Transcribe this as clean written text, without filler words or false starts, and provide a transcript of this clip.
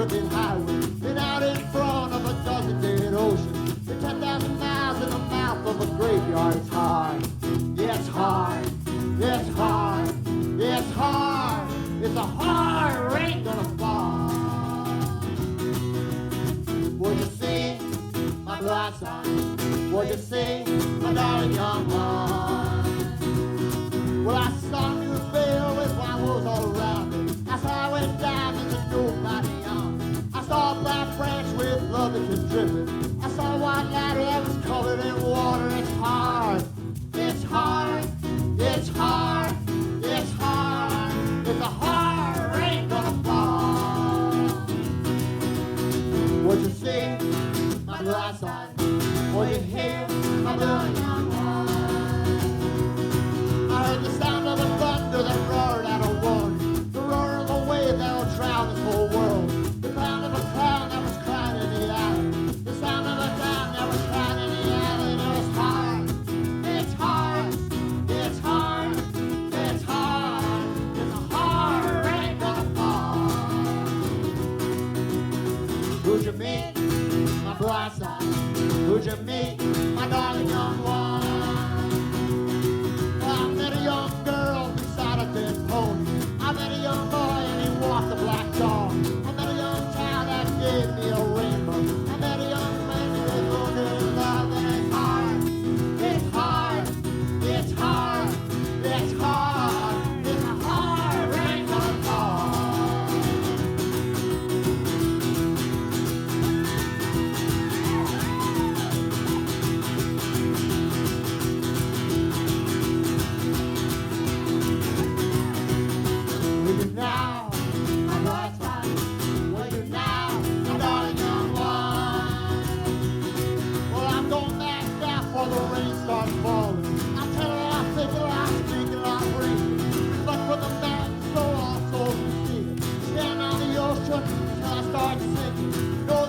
crooked highway. Been out in front of a dozen dead oceans. Been 10,000 miles in the mouth of a graveyard. It's hard, yeah, it's hard, yeah, it's hard, yeah, it's hard. It's a hard rain gonna fall. Would you see my blind side? Would you see my darling young one? Well, I saw you veil with white wolves all around me. I saw it diamonds and nobody on. I saw a black branch with blood that was dripping. I saw a white ladder that was covered in water. It's hard, it's hard, it's hard, it's hard. It's a hard rain gonna fall. Would you see my blue side? Would you hear my blue young one? I heard the sound of the thunder that roared out a warning. The roar of a wave that will drown this whole world. The pound of a clown that was crying in the alley. The sound of a clown that was crying in the alley. And it was hard, it's hard, it's hard, it's hard. It's a hard rain gonna fall. Would you meet my blind side? Would you meet my darling young one? Well, I met a young girl beside a dead pony. I met a young boy and he walked a black dog. I met a young child that gave me a rainbow. I met a young man who was wounded in love. And it's hard, it's hard, it's hard, it's hard. It's a hard rain gonna fall. Will you now, my bright side? Will you now, my darling young one? Well, I'm going back down before the rain starts falling. I tell her I think her, I speak her, I breathe. But for the mountains, so all souls can see it. Stand on the ocean till I start sinking. Know